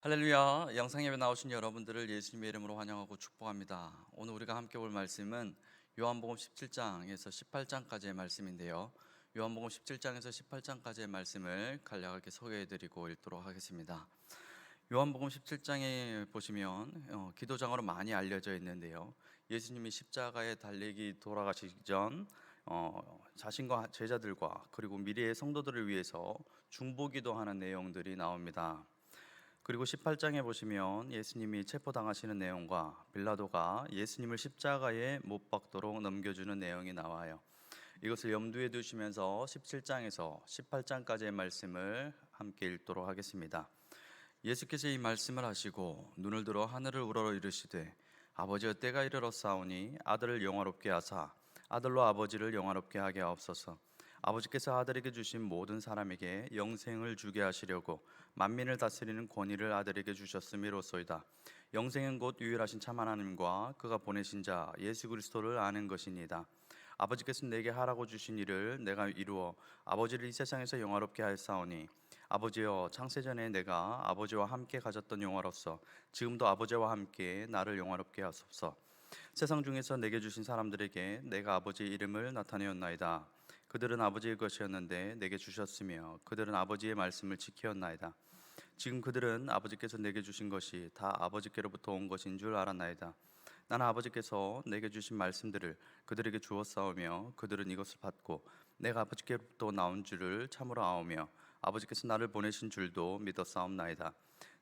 할렐루야, 영상예배 나오신 여러분들을 예수님의 이름으로 환영하고 축복합니다. 오늘 우리가 함께 볼 말씀은 요한복음 17장에서 18장까지의 말씀인데요. 요한복음 17장에서 18장까지의 말씀을 간략하게 소개해드리고 읽도록 하겠습니다. 요한복음 17장에 보시면 기도장으로 많이 알려져 있는데요. 예수님이 십자가에 달리기 돌아가시기 전 자신과 제자들과 그리고 미래의 성도들을 위해서 중보기도하는 내용들이 나옵니다. 그리고 18장에 보시면 예수님이 체포당하시는 내용과 빌라도가 예수님을 십자가에 못 박도록 넘겨주는 내용이 나와요. 이것을 염두에 두시면서 17장에서 18장까지의 말씀을 함께 읽도록 하겠습니다. 예수께서 이 말씀을 하시고 눈을 들어 하늘을 우러러 이르시되 아버지여 때가 이르렀사오니 아들을 영화롭게 하사 아들로 아버지를 영화롭게 하게 하옵소서. 아버지께서 아들에게 주신 모든 사람에게 영생을 주게 하시려고 만민을 다스리는 권위를 아들에게 주셨음이로소이다. 영생은 곧 유일하신 참 하나님과 그가 보내신 자 예수 그리스도를 아는 것이니이다. 아버지께서 내게 하라고 주신 일을 내가 이루어 아버지를 이 세상에서 영화롭게 하였사오니 아버지여 창세전에 내가 아버지와 함께 가졌던 영화로서 지금도 아버지와 함께 나를 영화롭게 하소서. 세상 중에서 내게 주신 사람들에게 내가 아버지의 이름을 나타내었나이다. 그들은 아버지의 것이었는데 내게 주셨으며 그들은 아버지의 말씀을 지켰나이다. 지금 그들은 아버지께서 내게 주신 것이 다 아버지께로부터 온 것인 줄 알았나이다. 나는 아버지께서 내게 주신 말씀들을 그들에게 주었사오며 그들은 이것을 받고 내가 아버지께로부터 나온 줄을 참으로 아오며 아버지께서 나를 보내신 줄도 믿었사옵나이다.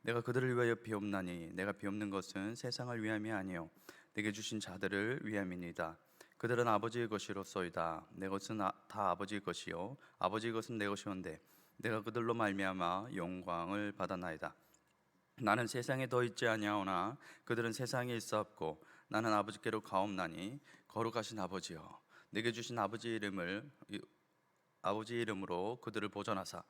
내가 그들을 위하여 비옵나니 내가 비옵는 것은 세상을 위함이 아니요 내게 주신 자들을 위함이니이다. 그들은 아버지의 것이로소이다. 내 것은 다 아버지의 것이요 아버지의 것은 내 것이온데 내가 그들로 말미암아 영광을 받았나이다. 나는 세상에 더 있지 아니하오나 그들은 세상에 있사옵고 나는 아버지께로 가옵나니 거룩하신 아버지여 내게 주신 아버지의 이름으로 그들을 보존하사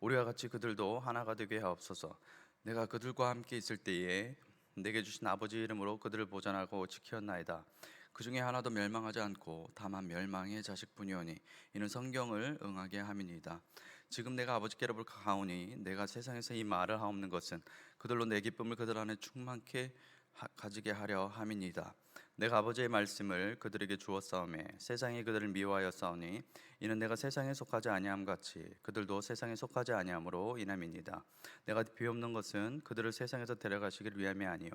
우리와 같이 그들도 하나가 되게 하옵소서. 내가 그들과 함께 있을 때에 내게 주신 아버지의 이름으로 그들을 보존하고 지켰나이다. 그 중에 하나도 멸망하지 않고 다만 멸망의 자식뿐이오니 이는 성경을 응하게 함이니이다. 지금 내가 아버지께로 가오니 내가 세상에서 이 말을 하옵는 것은 그들로 내 기쁨을 그들 안에 충만케 가지게 하려 함이니이다. 내가 아버지의 말씀을 그들에게 주었사오매 세상이 그들을 미워하였사오니 이는 내가 세상에 속하지 아니함 같이 그들도 세상에 속하지 아니함으로 인함이니이다. 내가 비옵는 것은 그들을 세상에서 데려가시기를 위함이 아니요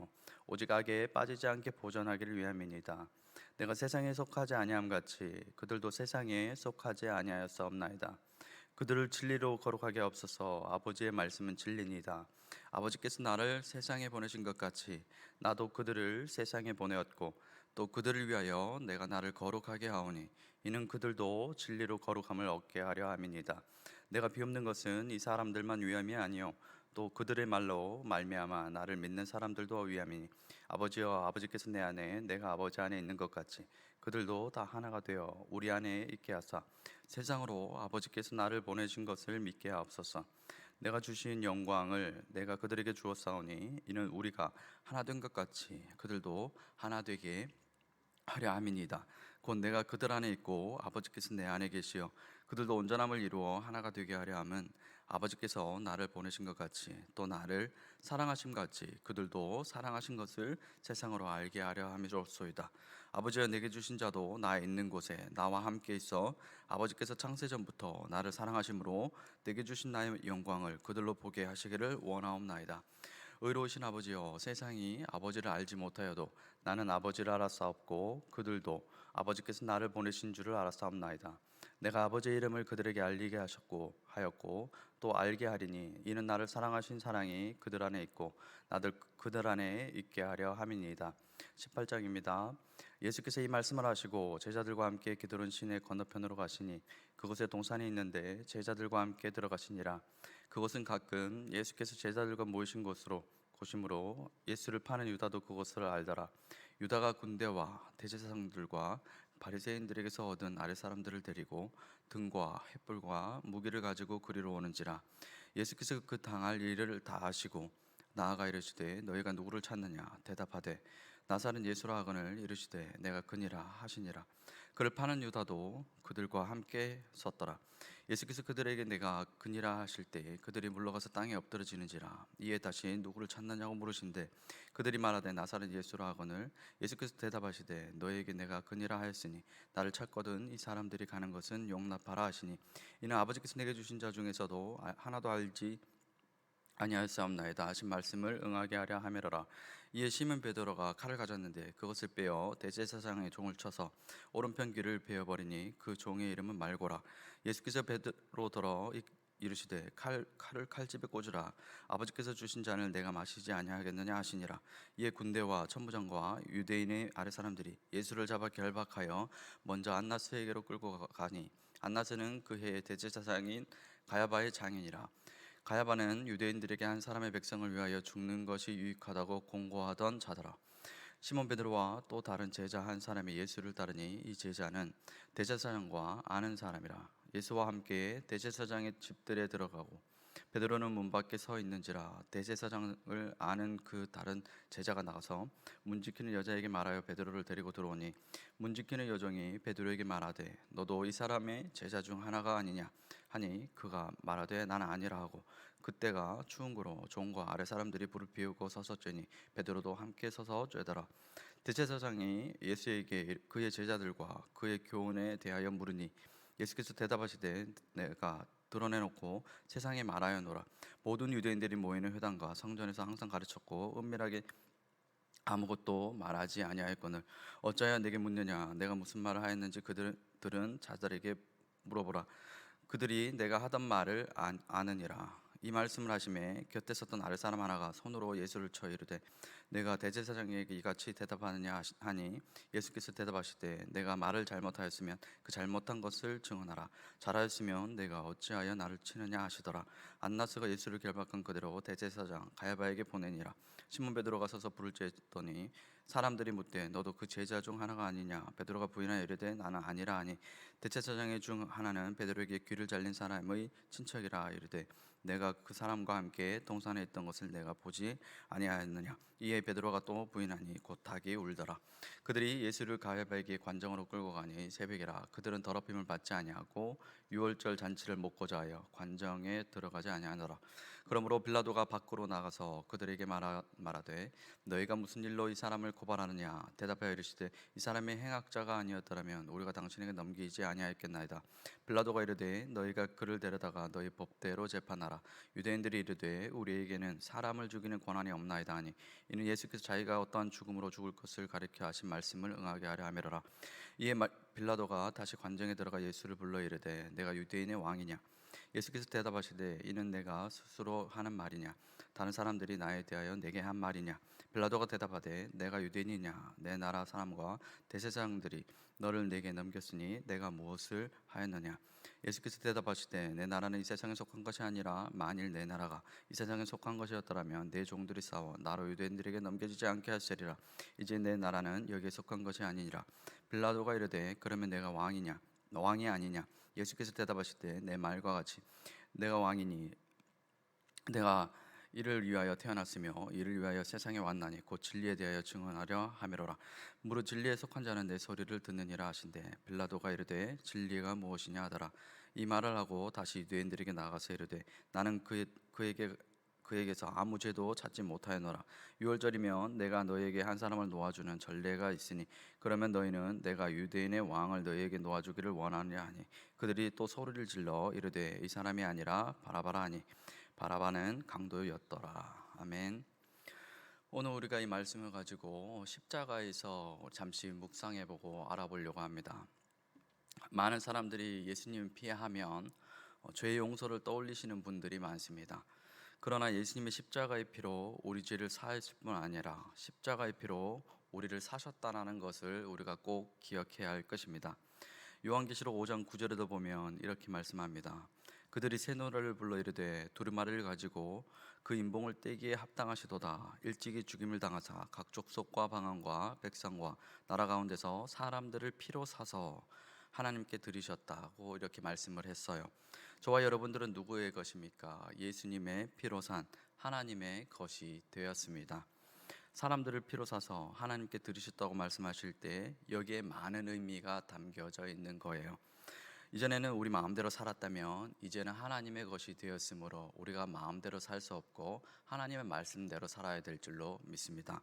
오직 악에 빠지지 않게 보존하기를 위함이니이다. 내가 세상에 속하지 아니함 같이 그들도 세상에 속하지 아니하였사옵나이다. 그들을 진리로 거룩하게 하옵소서. 아버지의 말씀은 진리니이다. 아버지께서 나를 세상에 보내신 것 같이 나도 그들을 세상에 보내었고 또 그들을 위하여 내가 나를 거룩하게 하오니 이는 그들도 진리로 거룩함을 얻게 하려 함이니이다. 내가 비옵는 것은 이 사람들만 위함이 아니요 또 그들의 말로 말미암아 나를 믿는 사람들도 위함이니 아버지여 아버지께서 내 안에 내가 아버지 안에 있는 것 같이 그들도 다 하나가 되어 우리 안에 있게 하사 세상으로 아버지께서 나를 보내신 것을 믿게 하옵소서. 내가 주신 영광을 내가 그들에게 주었사오니 이는 우리가 하나 된 것 같이 그들도 하나 되게 하려 함이니이다. 곧 내가 그들 안에 있고 아버지께서 내 안에 계시어 그들도 온전함을 이루어 하나가 되게 하려 함은 아버지께서 나를 보내신 것 같이 또 나를 사랑하심 같이 그들도 사랑하신 것을 세상으로 알게 하려 함이로소이다. 아버지여 내게 주신 자도 나에 있는 곳에 나와 함께 있어 아버지께서 창세 전부터 나를 사랑하심으로 내게 주신 나의 영광을 그들로 보게 하시기를 원하옵나이다. 의로우신 아버지여 세상이 아버지를 알지 못하여도 나는 아버지를 알았사옵고 그들도 아버지께서 나를 보내신 줄을 알았사옵나이다. 내가 아버지의 이름을 그들에게 알리게 하였고 또 알게 하리니 이는 나를 사랑하신 사랑이 그들 안에 있고 나도 그들 안에 있게 하려 함이니이다. 18장입니다. 예수께서 이 말씀을 하시고 제자들과 함께 기드론 시내 건너편으로 가시니 그곳에 동산이 있는데 제자들과 함께 들어가시니라. 그곳은 가끔 예수께서 제자들과 모이신 곳이므로 예수를 파는 유다도 그곳을 알더라. 유다가 군대와 대제사장들과 바리새인들에게서 얻은 아랫사람들을 데리고 등과 횃불과 무기를 가지고 그리로 오는지라. 예수께서 그 당할 일을 다 아시고 나아가 이르시되 너희가 누구를 찾느냐 대답하되 나사렛 예수라 하거늘 이르시되 내가 그니라 하시니라. 그를 파는 유다도 그들과 함께 섰더라. 예수께서 그들에게 내가 그니라 하실 때에 그들이 물러가서 땅에 엎드러지는지라. 이에 다시 누구를 찾느냐고 물으신대 그들이 말하되 나사렛 예수라 하거늘 예수께서 대답하시되 너에게 내가 그니라 하였으니 나를 찾거든 이 사람들이 가는 것은 용납하라 하시니 이는 아버지께서 내게 주신 자 중에서도 하나도 알지 아니하였사옵나이다 하신 말씀을 응하게 하려 함이로라. 이에 시몬 베드로가 칼을 가졌는데 그것을 빼어 대제사장의 종을 쳐서 오른편 귀를 베어버리니 그 종의 이름은 말고라. 예수께서 베드로더러 이르시되 칼을 칼집에 꽂으라. 아버지께서 주신 잔을 내가 마시지 아니하겠느냐 하시니라. 이에 군대와 천부장과 유대인의 아랫사람들이 예수를 잡아 결박하여 먼저 안나스에게로 끌고 가니 안나스는 그 해의 대제사장인 가야바의 장인이라. 가야바는 유대인들에게 한 사람의 백성을 위하여 죽는 것이 유익하다고 공고하던 자더라. 시몬 베드로와 또 다른 제자 한 사람이 예수를 따르니 이 제자는 대제사장과 아는 사람이라. 예수와 함께 대제사장의 집들에 들어가고 베드로는 문 밖에 서 있는지라. 대제사장을 아는 그 다른 제자가 나가서 문 지키는 여자에게 말하여 베드로를 데리고 들어오니 문 지키는 여종이 베드로에게 말하되 너도 이 사람의 제자 중 하나가 아니냐 하니 그가 말하되 나는 아니라 하고 그때가 추운 거로 종과 아래 사람들이 불을 피우고 서서 쬐니 베드로도 함께 서서 쬐더라. 대제사장이 예수에게 그의 제자들과 그의 교훈에 대하여 물으니 예수께서 대답하시되 내가 드러내놓고 세상에 말하여노라. 모든 유대인들이 모이는 회당과 성전에서 항상 가르쳤고 은밀하게 아무것도 말하지 아니하였거늘 어찌하여 내게 묻느냐. 내가 무슨 말을 하였는지 그들은 자들에게 물어보라. 그들이 내가 하던 말을 아느니라. 이 말씀을 하심에 곁에 섰던 아랫 사람 하나가 손으로 예수를 쳐 이르되 내가 대제사장에게 이같이 대답하느냐 하니 예수께서 대답하시되 내가 말을 잘못하였으면 그 잘못한 것을 증언하라. 잘하였으면 내가 어찌하여 나를 치느냐 하시더라. 안나스가 예수를 결박한 그대로 대제사장 가야바에게 보내니라. 시몬 베드로가 서서 불을 쬐더니 사람들이 묻되 너도 그 제자 중 하나가 아니냐. 베드로가 부인하여 이르되 나는 아니라 하니 대제사장의 중 하나는 베드로에게 귀를 잘린 사람의 친척이라 이르되 내가 그 사람과 함께 동산에 있던 것을 내가 보지 아니하였느냐. 이에 베드로가 또 부인하니 곧 닭이 울더라. 그들이 예수를 가야바에게 관정으로 끌고 가니 새벽이라. 그들은 더럽힘을 받지 아니하고 유월절 잔치를 먹고자 하여 관정에 들어가지 아니하더라. 그러므로 빌라도가 밖으로 나가서 그들에게 말하되 너희가 무슨 일로 이 사람을 고발하느냐. 대답하여 이르시되 이 사람이 행악자가 아니었더라면 우리가 당신에게 넘기지 아니하였겠나이다. 빌라도가 이르되 너희가 그를 데려다가 너희 법대로 재판하라. 유대인들이 이르되 우리에게는 사람을 죽이는 권한이 없나이다 하니 이는 예수께서 자기가 어떠한 죽음으로 죽을 것을 가리켜 하신 말씀을 응하게 하려 함이로라. 이에 빌라도가 다시 관정에 들어가 예수를 불러 이르되 내가 유대인의 왕이냐. 예수께서 대답하시되 이는 내가 스스로 하는 말이냐. 다른 사람들이 나에 대하여 내게 한 말이냐. 빌라도가 대답하되 내가 유대인이냐. 내 나라 사람과 대제사장들이 너를 내게 넘겼으니 내가 무엇을 하였느냐. 예수께서 대답하시되 내 나라는 이 세상에 속한 것이 아니라 만일 내 나라가 이 세상에 속한 것이었더라면 내 종들이 싸워 나로 유대인들에게 넘겨지지 않게 하시리라. 이제 내 나라는 여기에 속한 것이 아니니라. 빌라도가 이르되 그러면 내가 왕이 아니냐. 예수께서 대답하시되 내 말과 같이 내가 왕이니 내가 이를 위하여 태어났으며 이를 위하여 세상에 왔나니 곧 진리에 대하여 증언하려 함이로라. 무릇 진리에 속한 자는 내 소리를 듣느니라 하신대 빌라도가 이르되 진리가 무엇이냐 하더라. 이 말을 하고 다시 유대인들에게 나가서 이르되 나는 그에게서 아무 죄도 찾지 못하였노라. 유월절이면 내가 너희에게 한 사람을 놓아주는 전례가 있으니 그러면 너희는 내가 유대인의 왕을 너희에게 놓아주기를 원하느냐 하니 그들이 또 소리를 질러 이르되 이 사람이 아니라 바라바라 하니 바라바는 강도였더라. 아멘. 오늘 우리가 이 말씀을 가지고 십자가에서 잠시 묵상해보고 알아보려고 합니다. 많은 사람들이 예수님을 피하면 죄의 용서를 떠올리시는 분들이 많습니다. 그러나 예수님의 십자가의 피로 우리 죄를 사하실 뿐 아니라 십자가의 피로 우리를 사셨다는 것을 우리가 꼭 기억해야 할 것입니다. 요한계시록 5장 9절에도 보면 이렇게 말씀합니다. 그들이 새 노래를 불러 이르되 두루마리를 가지고 그 인봉을 떼기에 합당하시도다. 일찍이 죽임을 당하사 각 족속과 방언과 백성과 나라 가운데서 사람들을 피로 사서 하나님께 드리셨다고 이렇게 말씀을 했어요. 저와 여러분들은 누구의 것입니까? 예수님의 피로 산 하나님의 것이 되었습니다. 사람들을 피로 사서 하나님께 드리셨다고 말씀하실 때 여기에 많은 의미가 담겨져 있는 거예요. 이전에는 우리 마음대로 살았다면 이제는 하나님의 것이 되었으므로 우리가 마음대로 살 수 없고 하나님의 말씀대로 살아야 될 줄로 믿습니다.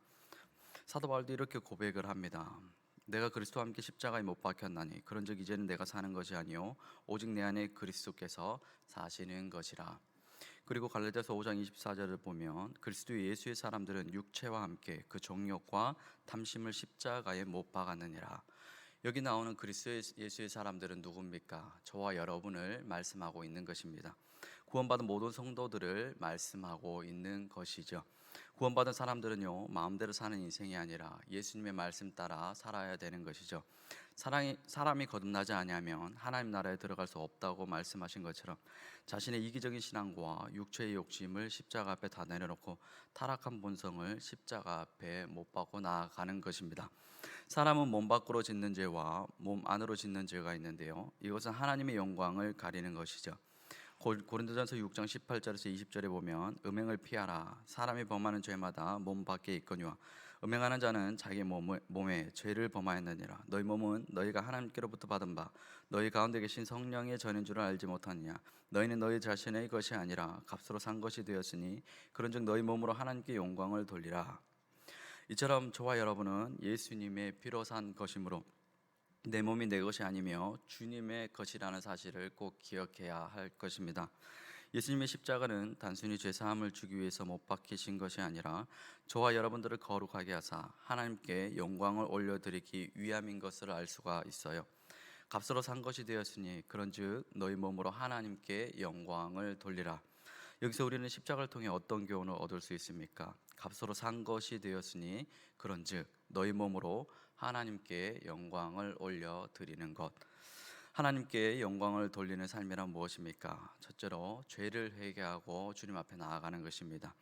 사도 바울도 이렇게 고백을 합니다. 내가 그리스도와 함께 십자가에 못 박혔나니 그런즉 이제는 내가 사는 것이 아니요 오직 내 안에 그리스도께서 사시는 것이라. 그리고 갈라디아서 5장 24절을 보면 그리스도 예수의 사람들은 육체와 함께 그 정욕과 탐심을 십자가에 못 박았느니라. 여기 나오는 그리스도 예수의 사람들은 누굽니까? 저와 여러분을 말씀하고 있는 것입니다. 구원받은 모든 성도들을 말씀하고 있는 것이죠. 구원받은 사람들은요, 마음대로 사는 인생이 아니라 예수님의 말씀 따라 살아야 되는 것이죠. 사람이 거듭나지 아니하면 하나님 나라에 들어갈 수 없다고 말씀하신 것처럼 자신의 이기적인 신앙과 육체의 욕심을 십자가 앞에 다 내려놓고 타락한 본성을 십자가 앞에 못 박고 나아가는 것입니다. 사람은 몸 밖으로 짓는 죄와 몸 안으로 짓는 죄가 있는데요, 이것은 하나님의 영광을 가리는 것이죠. 고린도전서 6장 18절에서 20절에 보면 음행을 피하라. 사람이 범하는 죄마다 몸 밖에 있거니와 음행하는 자는 자기 몸에 죄를 범하였느니라. 너희 몸은 너희가 하나님께로부터 받은 바 너희 가운데 계신 성령의 전인 줄을 알지 못하느냐. 너희는 너희 자신의 것이 아니라 값으로 산 것이 되었으니 그런즉 너희 몸으로 하나님께 영광을 돌리라. 이처럼 저와 여러분은 예수님의 피로 산 것이므로 내 몸이 내 것이 아니며 주님의 것이라는 사실을 꼭 기억해야 할 것입니다. 예수님의 십자가는 단순히 죄사함을 주기 위해서 못 박히신 것이 아니라 저와 여러분들을 거룩하게 하사 하나님께 영광을 올려드리기 위함인 것을 알 수가 있어요. 값으로 산 것이 되었으니 그런즉 너희 몸으로 하나님께 영광을 돌리라. 여기서 우리는 십자가를 통해 어떤 교훈을 얻을 수 있습니까? 값으로 산 것이 되었으니 그런즉 너희 몸으로 하나님께 영광을 올려 드리는 것. 하나님께 영광을 돌리는 삶이란 무엇입니까? 첫째로 죄를 회개하고 주님 앞에 나아가는 것입니다.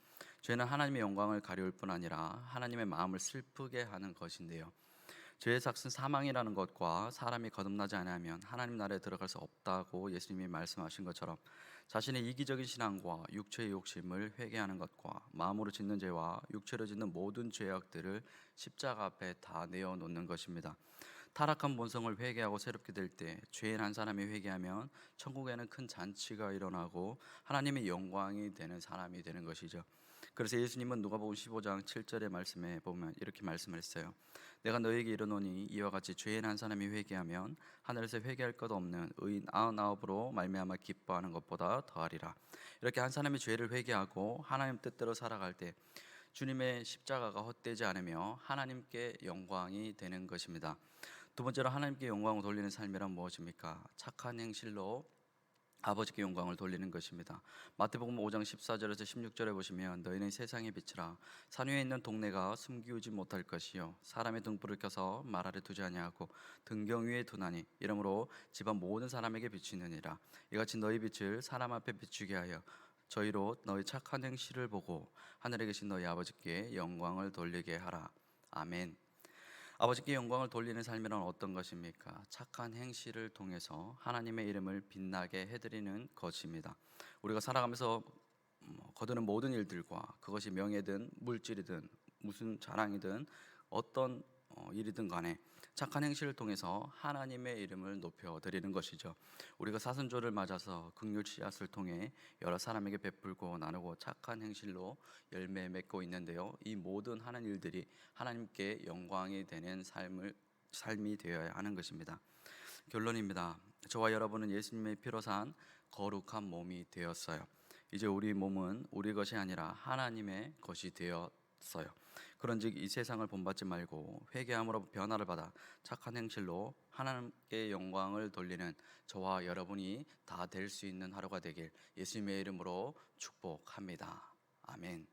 죄는 하나님의 영광을 가리울 뿐 아니라 하나님의 마음을 슬프게 하는 것인데요, 죄의 삭은 사망이라는 것과 사람이 거듭나지 않으면 하나님 나라에 들어갈 수 없다고 예수님이 말씀하신 것처럼 자신의 이기적인 신앙과 육체의 욕심을 회개하는 것과 마음으로 짓는 죄와 육체로 짓는 모든 죄악들을 십자가 앞에 다 내어놓는 것입니다. 타락한 본성을 회개하고 새롭게 될 때 죄인 한 사람이 회개하면 천국에는 큰 잔치가 일어나고 하나님의 영광이 되는 사람이 되는 것이죠. 그래서 예수님은 누가복음 15장 7절의 말씀에 보면 이렇게 말씀을 했어요. 내가 너에게 이르노니 이와 같이 죄인 한 사람이 회개하면 하늘에서 회개할 것 없는 의인 99으로 말미암아 기뻐하는 것보다 더하리라. 이렇게 한 사람이 죄를 회개하고 하나님 뜻대로 살아갈 때 주님의 십자가가 헛되지 않으며 하나님께 영광이 되는 것입니다. 두 번째로 하나님께 영광을 돌리는 삶이란 무엇입니까? 착한 행실로 아버지께 영광을 돌리는 것입니다. 마태복음 5장 14절에서 16절에 보시면 너희는 세상의 빛이라. 산 위에 있는 동네가 숨기우지 못할 것이요 사람의 등불을 켜서 말 아래 두지 아니하고 등경 위에 두나니 이러므로 집안 모든 사람에게 비치느니라. 이같이 너희 빛을 사람 앞에 비추게 하여 저희로 너희 착한 행실을 보고 하늘에 계신 너희 아버지께 영광을 돌리게 하라. 아멘. 아버지께 영광을 돌리는 삶이란 어떤 것입니까? 착한 행실을 통해서 하나님의 이름을 빛나게 해드리는 것입니다. 우리가 살아가면서 거두는 모든 일들과 그것이 명예든 물질이든 무슨 자랑이든 어떤 일이든 간에 착한 행실을 통해서 하나님의 이름을 높여드리는 것이죠. 우리가 사순절을 맞아서 긍휼 씨앗을 통해 여러 사람에게 베풀고 나누고 착한 행실로 열매 맺고 있는데요, 이 모든 하는 일들이 하나님께 영광이 되는 삶이 되어야 하는 것입니다. 결론입니다. 저와 여러분은 예수님의 피로 산 거룩한 몸이 되었어요. 이제 우리 몸은 우리 것이 아니라 하나님의 것이 되었어요. 그런즉 이 세상을 본받지 말고 회개함으로 변화를 받아 착한 행실로 하나님께 영광을 돌리는 저와 여러분이 다 될 수 있는 하루가 되길 예수님의 이름으로 축복합니다. 아멘.